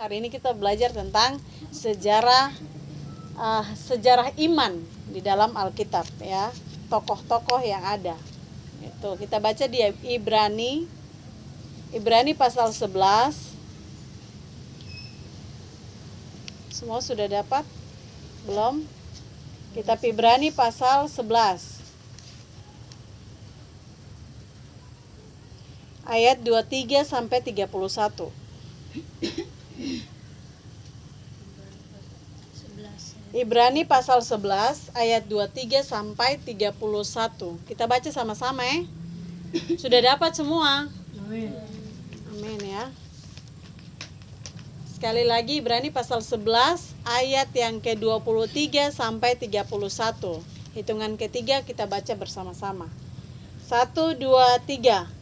Hari ini kita belajar tentang sejarah iman di dalam Alkitab ya, tokoh-tokoh yang ada. Itu kita baca di Ibrani pasal 11. Semua sudah dapat? Belum? Kitab Ibrani pasal 11. Ayat 23 sampai 31. Ibrani pasal 11 ayat 23 sampai 31. Kita baca sama-sama ya. Sudah dapat semua? Amin. Amin ya. Sekali lagi Ibrani pasal 11 ayat yang ke-23 sampai 31. Hitungan ketiga kita baca bersama-sama. 1, 2, 3.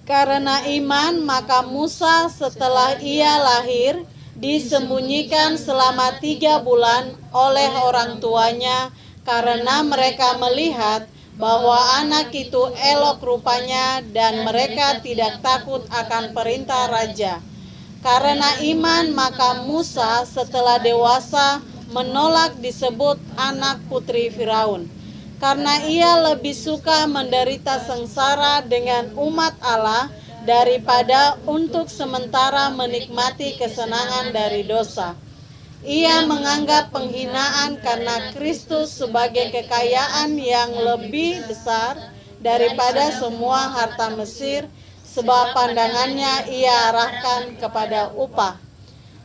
Karena iman maka Musa setelah ia lahir disembunyikan selama 3 bulan oleh orang tuanya karena mereka melihat bahwa anak itu elok rupanya dan mereka tidak takut akan perintah raja. Karena iman maka Musa setelah dewasa menolak disebut anak putri Firaun. Karena ia lebih suka menderita sengsara dengan umat Allah daripada untuk sementara menikmati kesenangan dari dosa. Ia menganggap penghinaan karena Kristus sebagai kekayaan yang lebih besar daripada semua harta Mesir, sebab pandangannya ia arahkan kepada upah.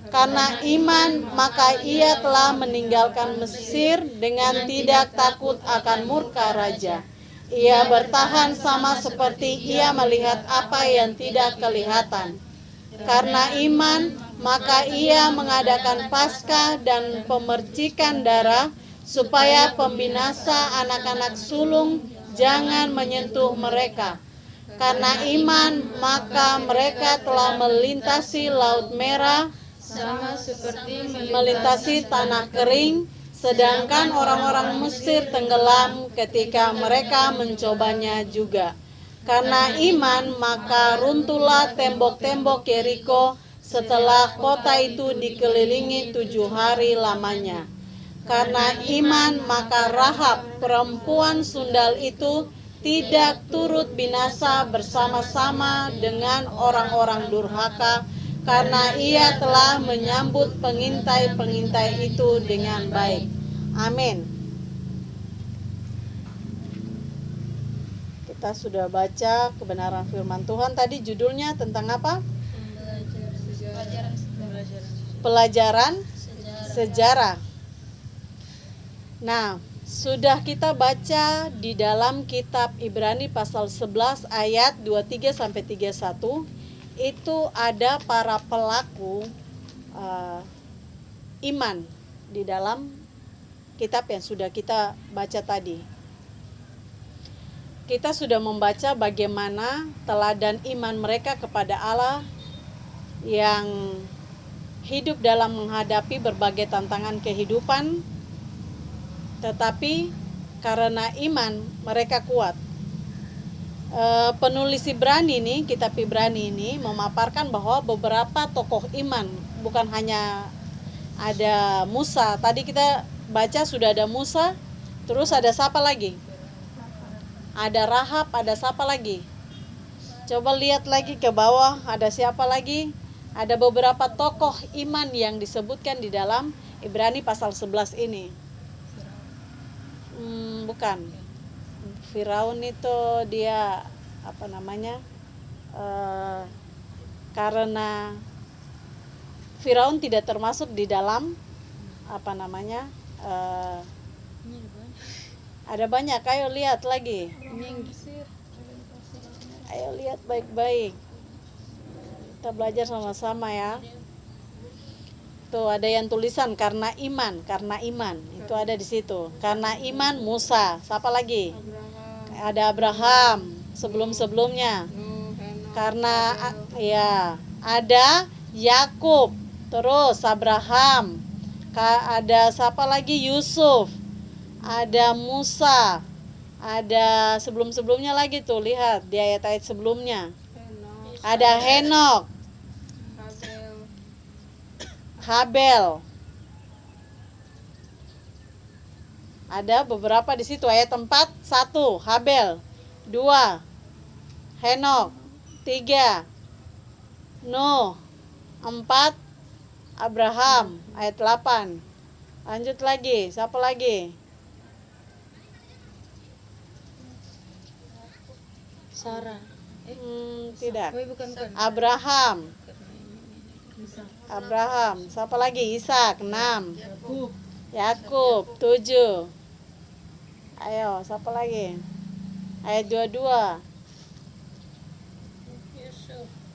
Karena iman maka ia telah meninggalkan Mesir dengan tidak takut akan murka raja. Ia bertahan sama seperti ia melihat apa yang tidak kelihatan. Karena iman maka ia mengadakan Paskah dan pemercikan darah supaya pembinasa anak-anak sulung jangan menyentuh mereka. Karena iman maka mereka telah melintasi Laut Merah sama seperti melintasi tanah kering, sedangkan orang-orang Mesir tenggelam ketika mereka mencobanya juga. Karena iman maka runtuhlah tembok-tembok Yeriko setelah kota itu dikelilingi 7 hari lamanya. Karena iman maka Rahab perempuan sundal itu tidak turut binasa bersama-sama dengan orang-orang durhaka, karena ia telah menyambut pengintai-pengintai itu dengan baik. Amin. Kita sudah baca kebenaran firman Tuhan. Tadi judulnya tentang apa? Pelajaran sejarah. Nah, sudah kita baca di dalam kitab Ibrani pasal 11 ayat 23 sampai 31. Itu ada para pelaku iman di dalam kitab yang sudah kita baca tadi. Kita sudah membaca bagaimana teladan iman mereka kepada Allah yang hidup dalam menghadapi berbagai tantangan kehidupan, tetapi karena iman mereka kuat. Penulis Ibrani ini, kitab Ibrani ini memaparkan bahwa beberapa tokoh iman, bukan hanya ada Musa. Tadi kita baca sudah ada Musa, terus ada siapa lagi? Ada Rahab, ada siapa lagi? Coba lihat lagi ke bawah, ada siapa lagi? Ada beberapa tokoh iman yang disebutkan di dalam Ibrani pasal 11 ini. Bukan. Firaun itu dia karena Firaun tidak termasuk di dalam ada banyak. Ayo lihat lagi. Ayo lihat baik-baik. Kita belajar sama-sama ya. Tuh ada yang tulisan karena iman. Itu ada di situ. Karena iman Musa. Siapa lagi? Ada Abraham sebelum-sebelumnya. Karena ada Yakub, terus Abraham. Ada siapa lagi? Yusuf. Ada Musa. Ada sebelum-sebelumnya lagi tuh, lihat di ayat-ayat sebelumnya. Ada Henok. Habel. Ada beberapa di situ. Ayat 4, 1 Habel, 2 Henok, 3 Nuh, 4 Abraham. Ayat 8. Lanjut lagi, siapa lagi? Sarah. Tidak. Bukan. Abraham. Siapa lagi? Ishak, 6. Yakub, 7. Ayo, siapa lagi? Ayat 22.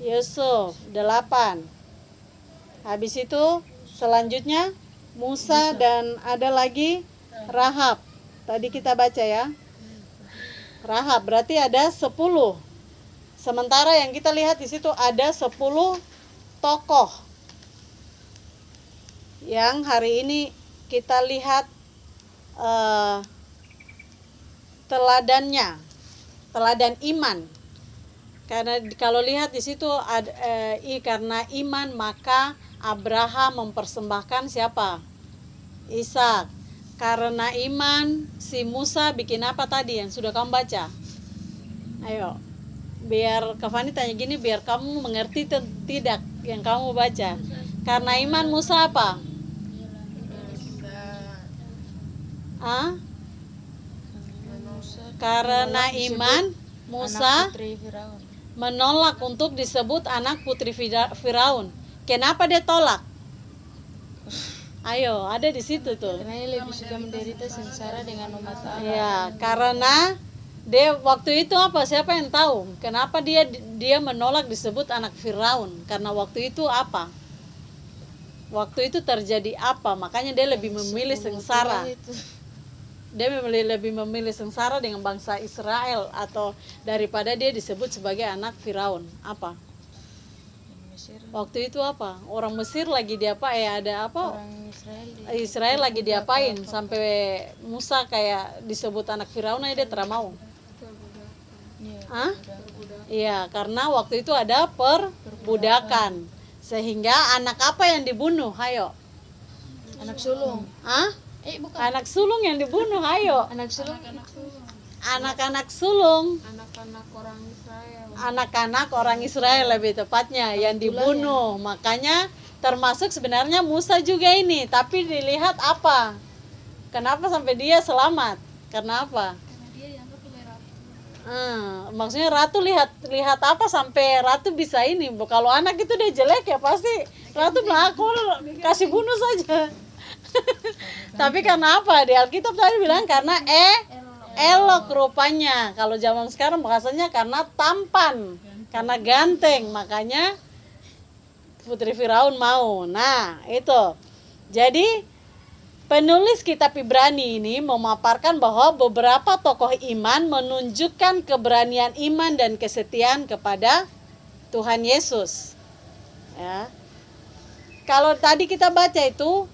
Yusuf, 8. Habis itu selanjutnya Musa dan ada lagi Rahab. Tadi kita baca ya. Rahab berarti ada 10. Sementara yang kita lihat di situ ada 10 tokoh yang hari ini kita lihat teladannya, teladan iman. Karena kalau lihat di situ karena iman maka Abraham mempersembahkan siapa? Ishak. Karena iman si Musa bikin apa tadi yang sudah kamu baca? Ayo, biar Kavani tanya gini biar kamu mengerti tidak yang kamu baca. Karena iman Musa apa? Karena iman Musa menolak untuk disebut anak putri Firaun. Kenapa dia tolak? Ayo, ada di situ tuh. Karena dia lebih suka menderita sengsara dengan umat Allah. Ya, karena dia waktu itu apa? Siapa yang tahu? Kenapa dia menolak disebut anak Firaun? Karena waktu itu apa? Waktu itu terjadi apa? Makanya dia lebih memilih sengsara. Dia lebih memilih sengsara dengan bangsa Israel atau daripada dia disebut sebagai anak Firaun. Apa? Waktu itu apa? Orang Mesir lagi diapa? Ada apa? Orang Israel lagi diapain sampai Musa kayak disebut anak Firaun aja dia tidak mau. Iya, karena waktu itu ada perbudakan. Sehingga anak apa yang dibunuh? Ayo. Anak sulung. Bukan. Anak sulung yang dibunuh, ayo. Anak sulung. Anak-anak sulung. Anak-anak orang Israel. Anak-anak orang Israel lebih tepatnya yang dibunuh. Makanya termasuk sebenarnya Musa juga ini, tapi dilihat apa? Kenapa sampai dia selamat? Karena apa? Karena dia dianggap oleh ratu. Maksudnya ratu lihat apa sampai ratu bisa ini? Kalau anak itu dia jelek ya pasti ratu bilang aku kasih bunuh saja. Tapi karena apa? Di Alkitab tadi bilang karena elok rupanya. Kalau zaman sekarang bahasanya karena tampan, karena ganteng, makanya putri Firaun mau. Nah, itu. Jadi penulis kitab Ibrani ini memaparkan bahwa beberapa tokoh iman menunjukkan keberanian iman dan kesetiaan kepada Tuhan Yesus. Ya. Kalau tadi kita baca itu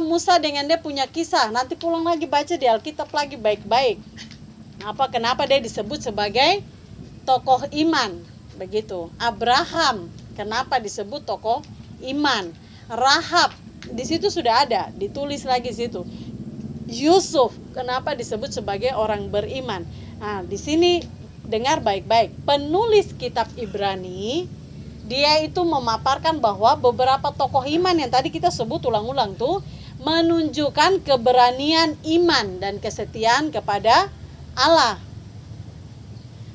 Musa dengan dia punya kisah. Nanti pulang lagi baca di Alkitab lagi baik-baik. Kenapa dia disebut sebagai tokoh iman? Begitu. Abraham, kenapa disebut tokoh iman? Rahab, di situ sudah ada, ditulis lagi situ. Yusuf, kenapa disebut sebagai orang beriman? Nah, di sini dengar baik-baik. Penulis kitab Ibrani dia itu memaparkan bahwa beberapa tokoh iman yang tadi kita sebut ulang-ulang tuh menunjukkan keberanian iman dan kesetiaan kepada Allah.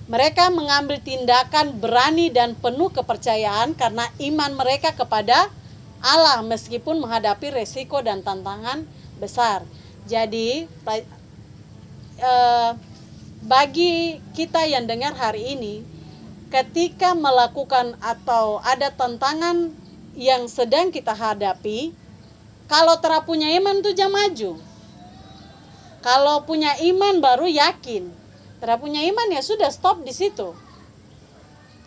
Mereka mengambil tindakan berani dan penuh kepercayaan karena iman mereka kepada Allah meskipun menghadapi resiko dan tantangan besar. Jadi bagi kita yang dengar hari ini, ketika melakukan atau ada tantangan yang sedang kita hadapi, kalau punya iman tuh jangan maju. Kalau punya iman baru yakin. Punya iman ya sudah stop di situ.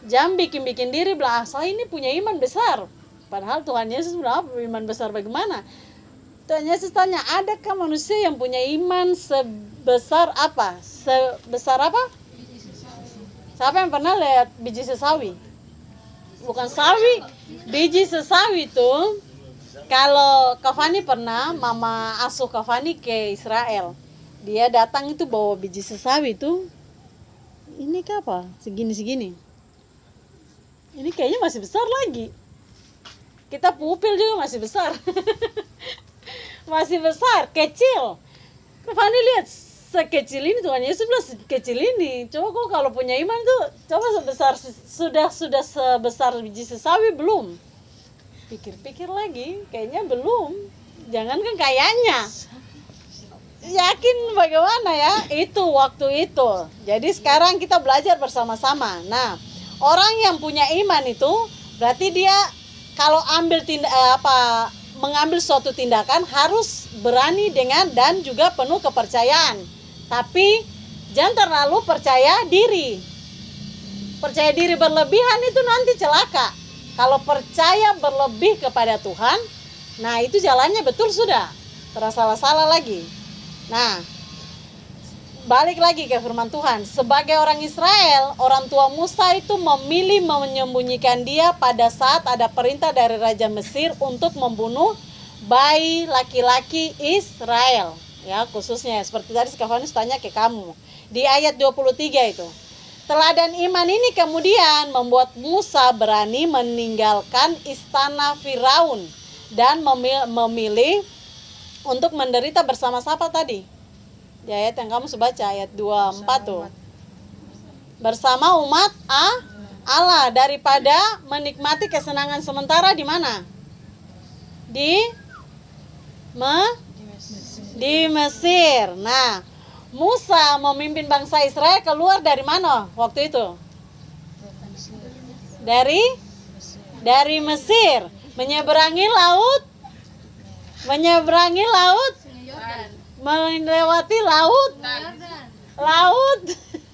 Jangan bikin-bikin diri bilang saya ini punya iman besar. Padahal Tuhan Yesus bilang iman besar bagaimana? Tuhan Yesus tanya, adakah manusia yang punya iman sebesar apa? Sebesar apa? Siapa yang pernah lihat biji sesawi? bukan sawi, biji sesawi itu. Kalau Kavani pernah, mama asuh Kavani ke Israel, dia datang itu bawa biji sesawi itu. Ini apa? Segini. Ini kayaknya masih besar lagi. Kita pupil juga masih besar. Masih besar, kecil. Kavani lihat sekecil ini, Tuhan Yesus bilang sekecil ini. Coba kok kalau punya iman tuh, coba sudah sebesar biji sesawi belum? Pikir-pikir lagi, kayaknya belum. Jangan kan kayaknya. Yakin bagaimana ya? Itu waktu itu. Jadi sekarang kita belajar bersama-sama. Nah, orang yang punya iman itu berarti dia kalau mengambil suatu tindakan harus berani dengan dan juga penuh kepercayaan. Tapi jangan terlalu percaya diri. Percaya diri berlebihan itu nanti celaka. Kalau percaya berlebih kepada Tuhan, nah itu jalannya betul sudah. Tersalah-salah lagi. Nah, balik lagi ke firman Tuhan. Sebagai orang Israel, orang tua Musa itu memilih menyembunyikan dia pada saat ada perintah dari Raja Mesir untuk membunuh bayi laki-laki Israel. Ya, khususnya seperti tadi Stefanus tanya ke kamu. Di ayat 23 itu. Teladan iman ini kemudian membuat Musa berani meninggalkan istana Firaun dan memilih untuk menderita bersama siapa tadi? Di ayat yang kamu baca, ayat 24 tuh. Bersama umat Allah daripada menikmati kesenangan sementara di mana? Di Mesir. Nah, Musa memimpin bangsa Israel keluar dari mana waktu itu? Dari Mesir, melewati laut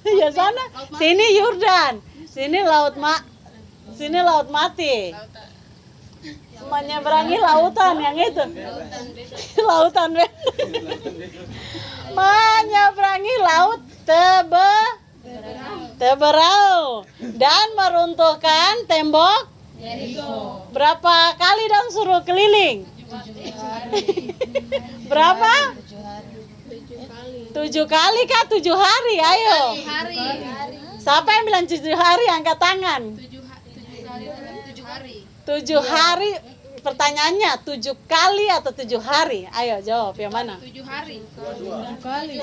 ya sana, sini Yordan, sini laut mati, menyeberangi lautan yang itu, menyeberangi laut Teberau dan meruntuhkan tembok Yeriko. Berapa kali dong suruh keliling? 7 berapa? 7 kali kah? 7 hari, ayo. 7 hari. Siapa yang bilang 7 hari? Angkat tangan. 7 hari. 7 hari. Pertanyaannya 7 kali atau 7 hari? Ayo jawab yang mana? 7 hari. 7 kali.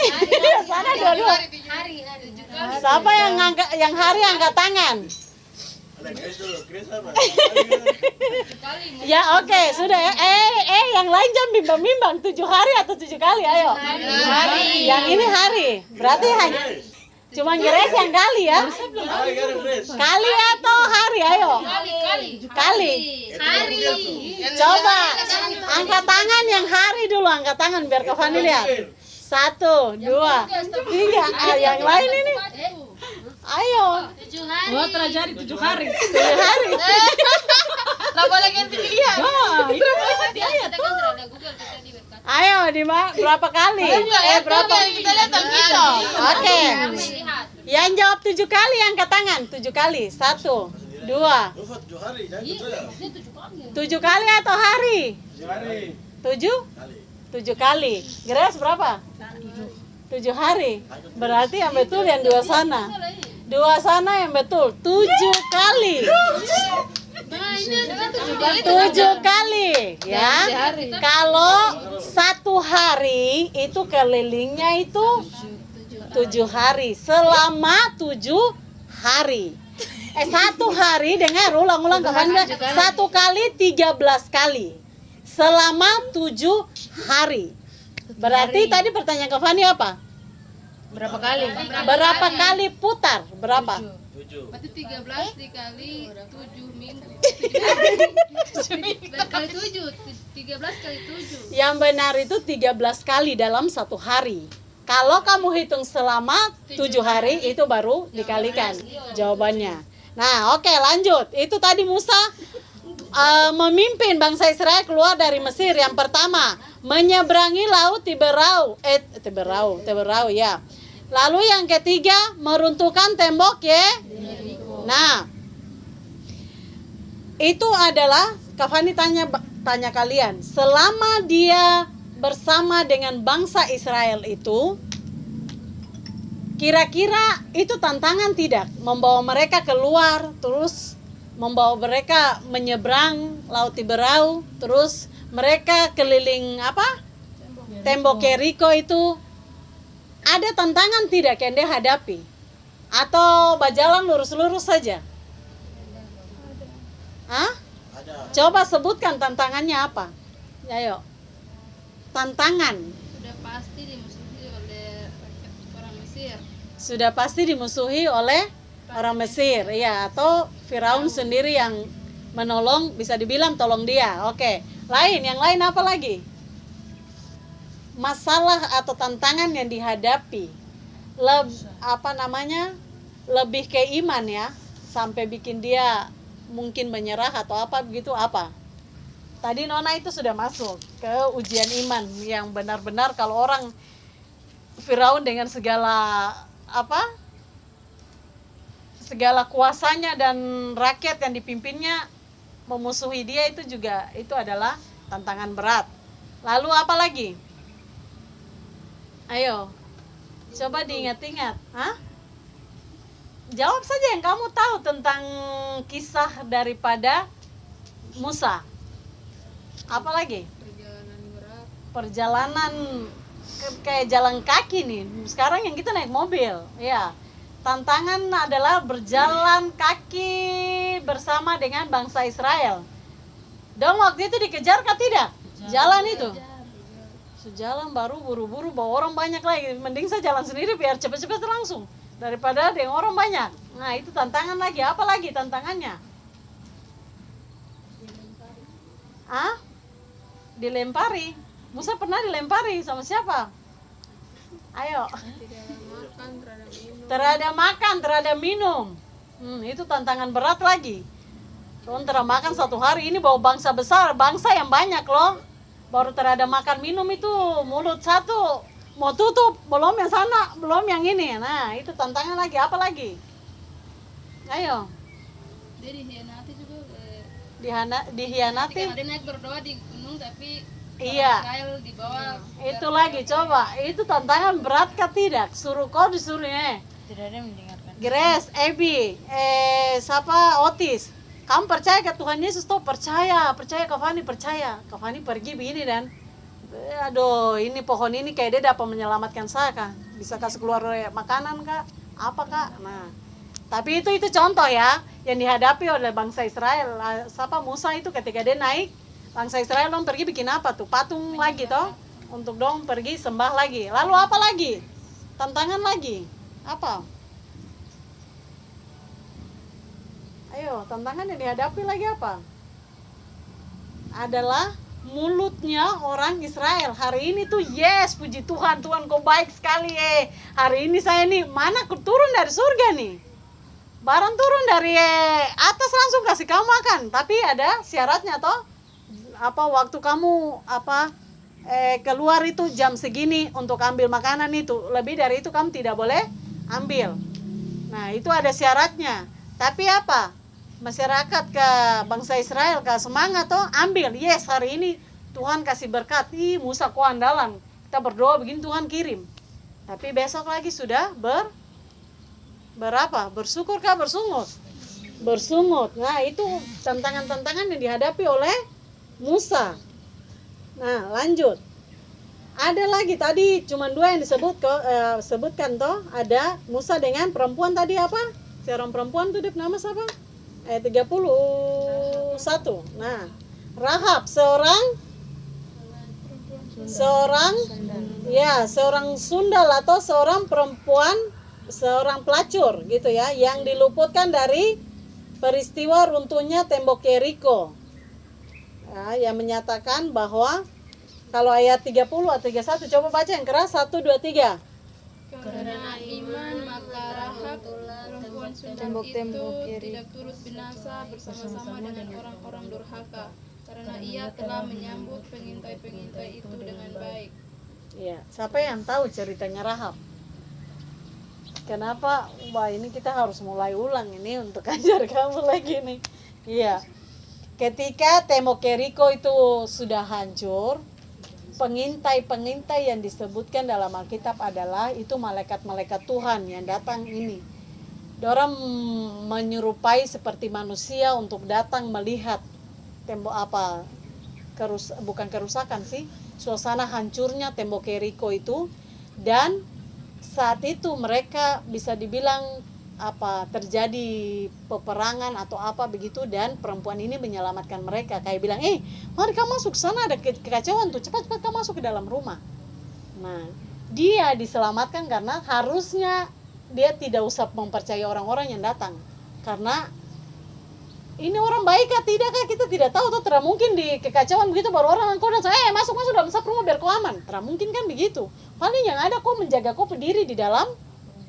Sana dua-dua. Hari. Siapa yang hari angkat tangan? Ya oke, sudah ya. Yang lain jangan bimbang-bimbang. 7 hari atau 7 kali? Ayo. Hari. Yang ini hari. Berarti hanya cuma Gres yang kali ya. Kali atau hari? Ayo. Kali. Hari. Coba angkat tangan yang hari dulu, angkat tangan biar Kak Fani lihat. 1, 2, 3. Yang lain ini. Ayo. 7 hari. Gua terajari 7 hari. 7 hari. Lah boleh ganti pilihan. Itu ayo berapa kali? Berapa? Kita lihat kita. Oke. Yang jawab 7 kali angkat tangan. 7 kali. 1, 2. 7 kali atau hari? 7 kali. Gres berapa? 7 hari. Berarti yang betul yang 2 sana. 2 sana yang betul. 7 kali. 7 kali ya. Kalau 1 hari itu kelilingnya itu 7 hari. Selama 7 hari. 1 hari, dengar ulang-ulang kapan? 1 kali 13 kali. Selama 7 hari. Berarti tadi pertanyaan ke Fani apa? Berapa kali? Berapa kali putar? Berapa? 7. Berarti 13 dikali 7 minggu. 7 kali 7. 13 kali 7. Yang benar itu 13 kali dalam 1 hari. Kalau kamu hitung selama 7 hari itu baru dikalikan jawabannya. Nah, oke, lanjut. Itu tadi Musa memimpin bangsa Israel keluar dari Mesir. Yang pertama, menyeberangi laut Teberau ya. Lalu yang ketiga, meruntuhkan tembok ya. Nah, Itu adalah Kafani tanya kalian, selama dia bersama dengan bangsa Israel itu, kira-kira itu tantangan tidak? Membawa mereka keluar, terus membawa mereka menyeberang Laut Tiberau, terus mereka keliling apa? Tembok Yeriko itu. Ada tantangan tidak yang dia hadapi? Atau berjalan lurus-lurus saja? Hah? Coba sebutkan tantangannya apa? Ayo. Tantangan. Sudah pasti dimusuhi oleh rakyat orang Mesir. Sudah pasti dimusuhi oleh orang Mesir, ya, atau Firaun sendiri yang menolong, bisa dibilang tolong dia. Oke. Yang lain apa lagi? Masalah atau tantangan yang dihadapi. Lebih ke iman ya, sampai bikin dia mungkin menyerah atau apa begitu apa? Tadi Nona itu sudah masuk ke ujian iman yang benar-benar kalau orang Firaun dengan segala segala kuasanya dan rakyat yang dipimpinnya memusuhi dia, itu juga itu adalah tantangan berat. Lalu apa lagi? Ayo, coba diingat-ingat. Hah? Jawab saja yang kamu tahu tentang kisah daripada Musa. Apa lagi? Perjalanan berat. Perjalanan kayak jalan kaki nih. Sekarang yang kita naik mobil, ya. Tantangan adalah berjalan kaki bersama dengan bangsa Israel. Dong waktu itu dikejar kah tidak? Jalan itu. Sejalan baru buru-buru bawa orang banyak lagi. Mending saya jalan sendiri biar cepat-cepat langsung daripada dengan orang banyak. Nah, itu tantangan lagi. Apa lagi tantangannya? Dilempari. Musa pernah dilempari sama siapa? Ayo. Terada makan, terada minum. Itu tantangan berat lagi. Tuhan terada makan satu hari ini bawa bangsa besar, bangsa yang banyak loh. Baru terada makan minum itu mulut satu mau tutup, belum yang sana, belum yang ini. Nah, itu tantangan lagi. Apa lagi? Ayo. Dia dihianati juga. Dihianati. Dia naik berdoa di gunung tapi iya. Israel di bawah. Itu lagi coba. Itu tantangan berat kah tidak? Suruh kau disuruh Tidak ada yang mendengarkan. Grace, Ebi, Otis. Kamu percaya ke Tuhan Yesus? Tuh percaya Kafani percaya. Kafani pergi begini dan aduh, ini pohon ini kayak dia dapat menyelamatkan saya kak, bisa kasih keluar makanan kak, apa kak. Nah, tapi itu contoh ya yang dihadapi oleh bangsa Israel. Musa itu ketika dia naik, bangsa Israel dong pergi bikin apa tuh, patung lagi toh, untuk dong pergi sembah lagi. Lalu apa lagi? Tantangan lagi apa? Ayo, tantangan yang dihadapi lagi apa? Adalah mulutnya orang Israel. Hari ini tuh yes, puji Tuhan, Tuhan kau baik sekali hari ini saya nih, mana turun dari surga nih, barang turun dari atas langsung kasih kamu makan. Tapi ada syaratnya toh, waktu kamu keluar itu jam segini untuk ambil makanan itu, lebih dari itu kamu tidak boleh ambil. Nah, itu ada syaratnya. Tapi masyarakat ke bangsa Israel ke semangat toh, ambil, yes hari ini Tuhan kasih berkat. Musa kau andalan, kita berdoa begini Tuhan kirim. Tapi besok lagi sudah bersyukur kah bersungut. Nah, itu tantangan-tantangan yang dihadapi oleh Musa. Nah, lanjut. Ada lagi tadi cuma 2 yang sebutkan toh. Ada Musa dengan perempuan tadi apa? Seorang perempuan tuh dia nama siapa? 31. Nah, Rahab seorang sundal atau seorang perempuan, seorang pelacur gitu ya, yang diluputkan dari peristiwa runtuhnya tembok Yeriko. Nah, yang menyatakan bahwa kalau ayat 30 atau 31, coba baca yang keras, 1, 2, 3. Karena iman maka Rahab perempuan sundal itu tidak turut binasa bersama-sama dengan orang-orang durhaka, karena ia telah menyambut pengintai-pengintai itu dengan baik. Iya, siapa yang tahu ceritanya Rahab? Kenapa? Wah, ini kita harus mulai ulang ini untuk ajar kamu lagi nih. Iya. ketika tembok Yeriko itu sudah hancur, pengintai-pengintai yang disebutkan dalam Alkitab adalah itu malaikat-malaikat Tuhan yang datang ini. Dorang menyerupai seperti manusia untuk datang melihat tembok bukan kerusakan sih, suasana hancurnya tembok Yeriko itu. Dan saat itu mereka bisa dibilang terjadi peperangan atau apa begitu, dan perempuan ini menyelamatkan mereka, kayak bilang, mari kamu masuk sana, ada kekacauan tuh, cepat-cepat kamu masuk ke dalam rumah. Nah, dia diselamatkan karena harusnya dia tidak usah mempercayai orang-orang yang datang, karena ini orang baik kah tidak kah kita tidak tahu tuh. Tidak mungkin di kekacauan begitu baru orang kau datang, masuk dalam satu rumah biar kau aman. Tidak mungkin kan begitu. Paling yang ada kau menjaga kau berdiri di dalam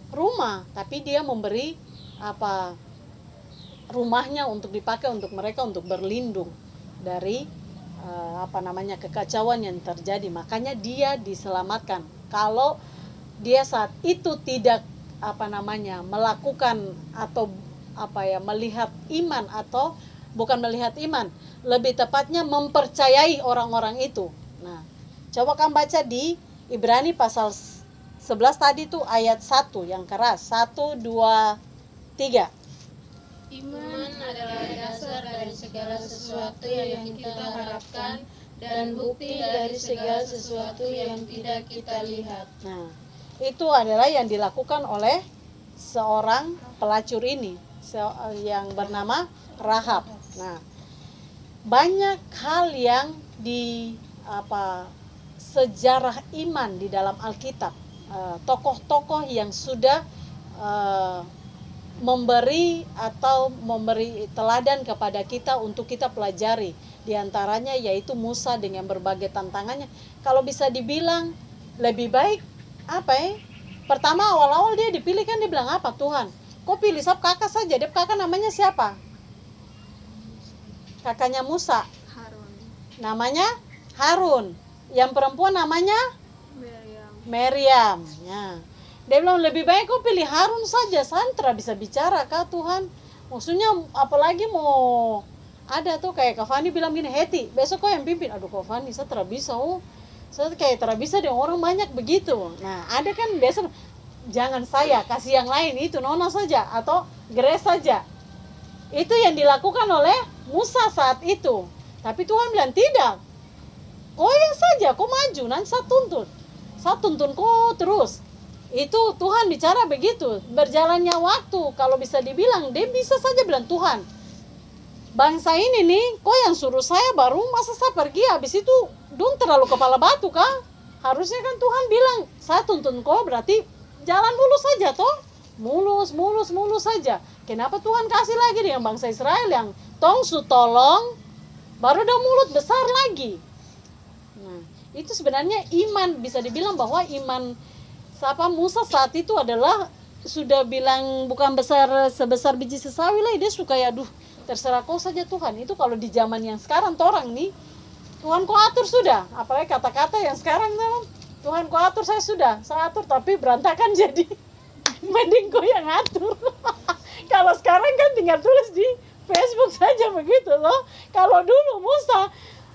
rumah, tapi dia memberi rumahnya untuk dipakai untuk mereka untuk berlindung dari kekacauan yang terjadi. Makanya dia diselamatkan. Kalau dia saat itu tidak melakukan atau melihat iman, atau bukan melihat iman, lebih tepatnya mempercayai orang-orang itu. Nah, coba kamu baca di Ibrani pasal 11 tadi tuh ayat 1 yang keras. 1, 2, 3. Iman adalah dasar dari segala sesuatu yang kita harapkan dan bukti dari segala sesuatu yang tidak kita lihat. Nah, itu adalah yang dilakukan oleh seorang pelacur ini yang bernama Rahab. Nah, banyak hal yang di sejarah iman di dalam Alkitab, tokoh-tokoh yang sudah memberi teladan kepada kita untuk kita pelajari. Di antaranya yaitu Musa dengan berbagai tantangannya. Kalau bisa dibilang lebih baik pertama awal-awal dia dipilih kan, dia bilang apa? Tuhan, kau pilih kakak saja. Dia kakak namanya siapa? Kakaknya Musa. Harun. Namanya Harun. Yang perempuan namanya Meriam. Ya. Dia bilang lebih baik kau pilih Harun saja. Santra bisa bicara kah Tuhan? Maksudnya apalagi mau ada tuh kayak Kak Fani bilang gini, Heti besok kau yang pimpin. Aduh Kak Fani saya tidak bisa. Saya kayak tidak bisa dengan orang banyak begitu. Nah ada kan biasa, jangan saya, kasih yang lain, itu Nona saja atau Grace saja. Itu yang dilakukan oleh Musa saat itu. Tapi Tuhan bilang tidak, kau yang saja, kau maju, nanti saya tuntun kau terus. Itu Tuhan bicara begitu. Berjalannya waktu, kalau bisa dibilang, dia bisa saja bilang, Tuhan, bangsa ini nih, kau yang suruh saya baru, masa saya pergi, habis itu dong terlalu kepala batu kah? Harusnya kan Tuhan bilang, saya tuntun kau, berarti jalan mulus saja toh, mulus saja. Kenapa Tuhan kasih lagi dengan bangsa Israel yang tongsu tolong, baru ada mulut besar lagi. Nah, itu sebenarnya iman, bisa dibilang bahwa iman Musa saat itu adalah sudah bilang bukan sebesar biji sesawi lah. Dia suka terserah kau saja Tuhan. Itu kalau di zaman yang sekarang orang nih, Tuhan kau atur sudah. Apalagi kata-kata yang sekarang Tuhan kau atur, saya atur tapi berantakan jadi mending kau yang atur. Kalau sekarang kan tinggal tulis di Facebook saja begitu loh. Kalau dulu Musa,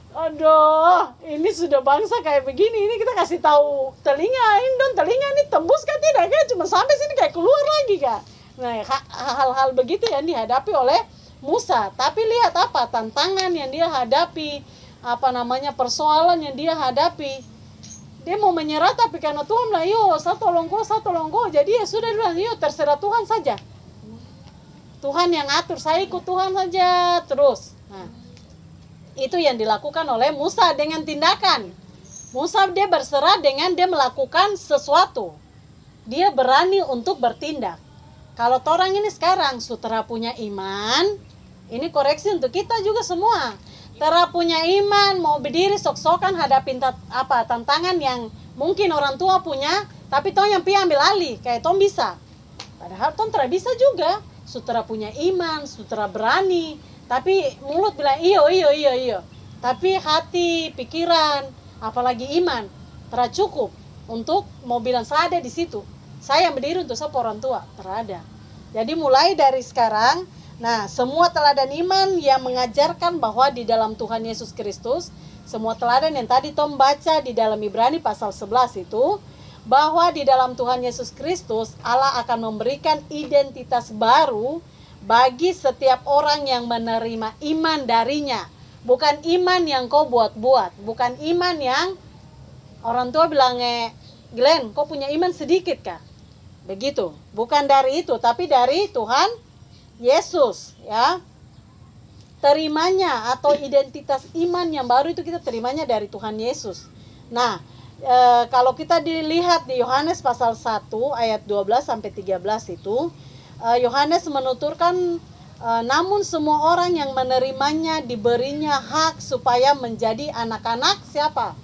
aduh, ini sudah bangsa kayak begini, ini kita kasih tahu telinga ini tembus kan tidak kan, cuma sampai sini kayak keluar lagi kan. Nah, hal-hal begitu yang dihadapi oleh Musa. Tapi lihat tantangan yang dia hadapi, persoalan yang dia hadapi. Dia mau menyerah tapi karena Tuhan bilang, yo, saya tolong kau. Jadi ya sudah bilang, yo, terserah Tuhan saja. Tuhan yang atur, saya ikut Tuhan saja terus. Nah, itu yang dilakukan oleh Musa dengan tindakan. Musa dia berserah dengan dia melakukan sesuatu. Dia berani untuk bertindak. Kalau orang ini sekarang sudah punya iman, ini koreksi untuk kita juga semua. Tera punya iman, mau berdiri sok-sokan hadapin tantangan yang mungkin orang tua punya, tapi tong yang ambil alih, kayak tong bisa. Padahal tong tidak bisa juga. Sutra punya iman, sutra berani, tapi mulut bilang iyo. Tapi hati, pikiran, apalagi iman, tidak cukup untuk mau bilang saya ada di situ. Saya yang berdiri untuk siapa orang tua, tidak ada. Jadi mulai dari sekarang, Nah, semua teladan iman yang mengajarkan bahwa di dalam Tuhan Yesus Kristus, semua teladan yang tadi Tom baca di dalam Ibrani pasal 11 itu, bahwa di dalam Tuhan Yesus Kristus Allah akan memberikan identitas baru bagi setiap orang yang menerima iman darinya. Bukan iman yang kau buat-buat, bukan iman yang orang tua bilangnya, Glenn, kau punya iman sedikit kah? Begitu, bukan dari itu, tapi dari Tuhan Yesus, ya. Terimanya atau identitas iman yang baru itu kita terimanya dari Tuhan Yesus. Nah, kalau kita dilihat di Yohanes pasal 1 ayat 12 sampai 13 itu, Yohanes menuturkan, namun semua orang yang menerimanya diberinya hak supaya menjadi anak-anak siapa?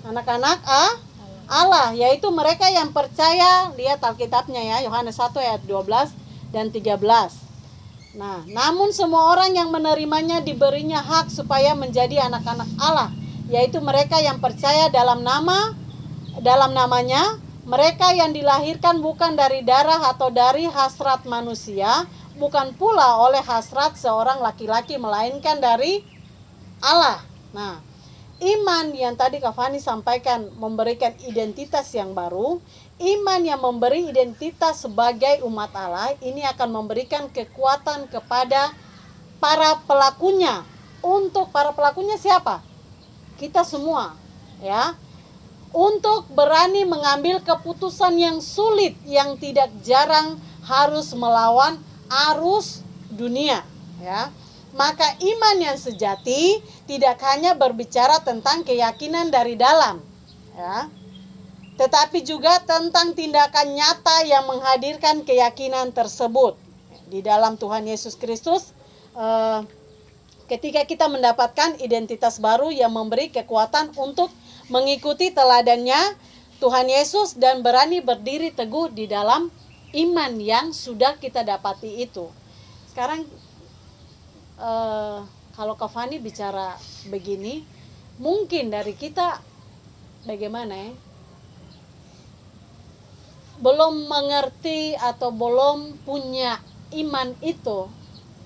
Anak-anak Allah, yaitu mereka yang percaya. Lihat Alkitabnya ya, Yohanes 1 ayat 12 dan 13. Nah, namun semua orang yang menerimanya diberinya hak supaya menjadi anak-anak Allah, yaitu mereka yang percaya dalam namanya, mereka yang dilahirkan bukan dari darah atau dari hasrat manusia, bukan pula oleh hasrat seorang laki-laki, melainkan dari Allah. Nah, iman yang tadi Kak Fani sampaikan memberikan identitas yang baru. Iman yang memberi identitas sebagai umat Allah ini akan memberikan kekuatan kepada para pelakunya. Untuk para pelakunya siapa? Kita semua, ya. Untuk berani mengambil keputusan yang sulit, yang tidak jarang harus melawan arus dunia, ya. Maka iman yang sejati tidak hanya berbicara tentang keyakinan dari dalam, ya, tetapi juga tentang tindakan nyata yang menghadirkan keyakinan tersebut. Di dalam Tuhan Yesus Kristus, ketika kita mendapatkan identitas baru yang memberi kekuatan untuk mengikuti teladannya Tuhan Yesus dan berani berdiri teguh di dalam iman yang sudah kita dapati itu. Sekarang kalau Kak Fani bicara begini, mungkin dari kita bagaimana ya? Belum mengerti atau belum punya iman itu,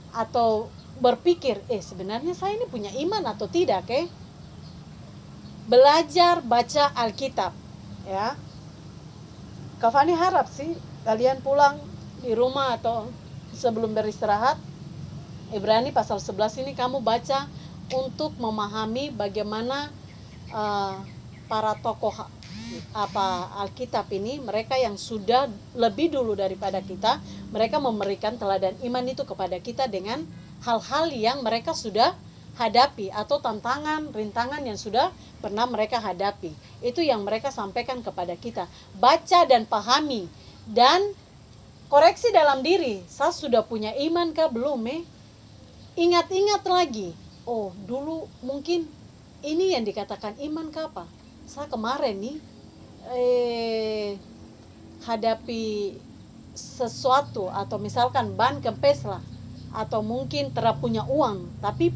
atau berpikir, sebenarnya saya ini punya iman atau tidak, Belajar baca Alkitab, ya. Kak Fani harap sih kalian pulang di rumah atau sebelum beristirahat, Ibrani pasal 11 ini kamu baca untuk memahami bagaimana para tokoh Alkitab ini, mereka yang sudah lebih dulu daripada kita, mereka memberikan teladan iman itu kepada kita dengan hal-hal yang mereka sudah hadapi atau tantangan, rintangan yang sudah pernah mereka hadapi. Itu yang mereka sampaikan kepada kita. Baca dan pahami dan koreksi dalam diri. Saya sudah punya iman kah belum? Ingat-ingat lagi. Oh, dulu mungkin ini yang dikatakan iman kah apa? Saya kemarin nih hadapi sesuatu, atau misalkan ban kempes lah, atau mungkin tidak punya uang, tapi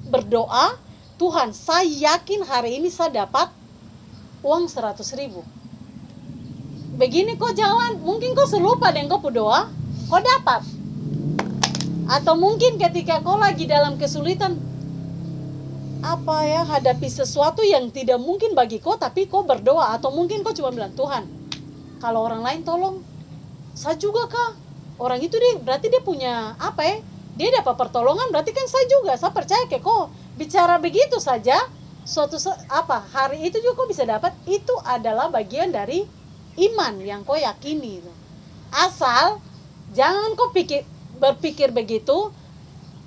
berdoa, Tuhan saya yakin hari ini saya dapat uang 100.000. Begini kok jalan, mungkin kok selupa dengan kau berdoa, kau dapat. Atau mungkin ketika kau lagi dalam kesulitan, hadapi sesuatu yang tidak mungkin bagi kau, tapi kau berdoa. Atau mungkin kau cuma bilang, Tuhan, kalau orang lain tolong, saya juga kah? Orang itu berarti dia punya dia dapat pertolongan, berarti kan saya juga. Saya percaya ke kau bicara begitu saja, hari itu juga kau bisa dapat. Itu adalah bagian dari iman yang kau yakini. Asal jangan kau berpikir begitu,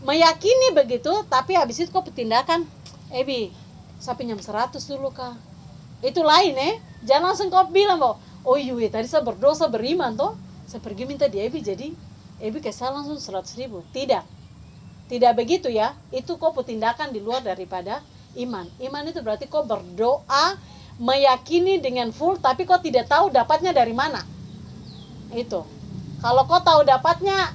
meyakini begitu, tapi habis itu kau bertindakan, saya pinjam 100 dulu kah? Itu lain Jangan langsung kau bilang bahwa, oh iya tadi saya berdosa beriman toh, saya pergi minta di jadi kasih saya langsung 100.000. Tidak begitu ya. Itu kau tindakan di luar daripada iman. Iman itu berarti kau berdoa, meyakini dengan full, tapi kau tidak tahu dapatnya dari mana. Itu. Kalau kau tahu dapatnya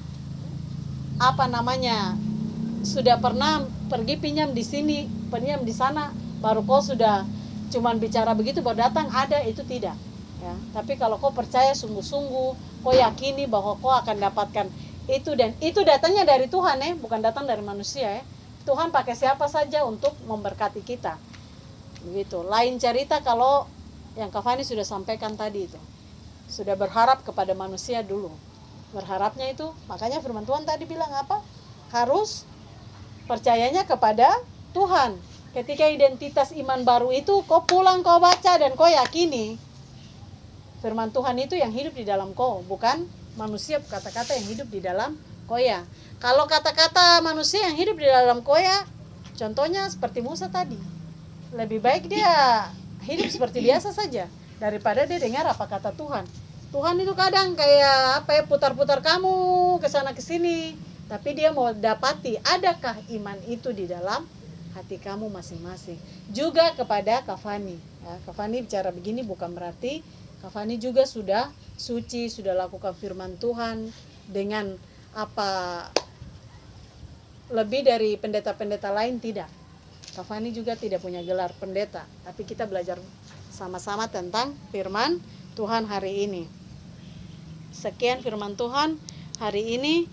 sudah pernah pergi pinjam di sini, pinjam di sana, baru kau sudah cuman bicara begitu baru datang, ada, itu tidak. Ya, tapi kalau kau percaya sungguh-sungguh, kau yakini bahwa kau akan dapatkan Itu datangnya dari Tuhan ya, bukan datang dari manusia ya. Tuhan pakai siapa saja untuk memberkati kita. Begitu. Lain cerita kalau yang Kak Fani sudah sampaikan tadi itu. Sudah berharap kepada manusia dulu. Berharapnya itu, makanya firman Tuhan tadi bilang apa? Harus percayanya kepada Tuhan. Ketika identitas iman baru itu kau pulang, kau baca dan kau yakini. Firman Tuhan itu yang hidup di dalam kau, bukan manusia kata-kata yang hidup di dalam koya. Kalau kata-kata manusia yang hidup di dalam koya, contohnya seperti Musa tadi. Lebih baik dia hidup seperti biasa saja daripada dia dengar apa kata Tuhan. Tuhan itu kadang kayak putar-putar kamu ke sana ke sini, tapi dia mau dapati adakah iman itu di dalam hati kamu masing-masing. Juga kepada Kak Fani. Ya, Kak Fani bicara begini bukan berarti Kak Fani juga sudah suci, sudah lakukan firman Tuhan dengan apa lebih dari pendeta-pendeta lain, tidak. Kak Fani juga tidak punya gelar pendeta, tapi kita belajar sama-sama tentang firman Tuhan hari ini. Sekian firman Tuhan hari ini.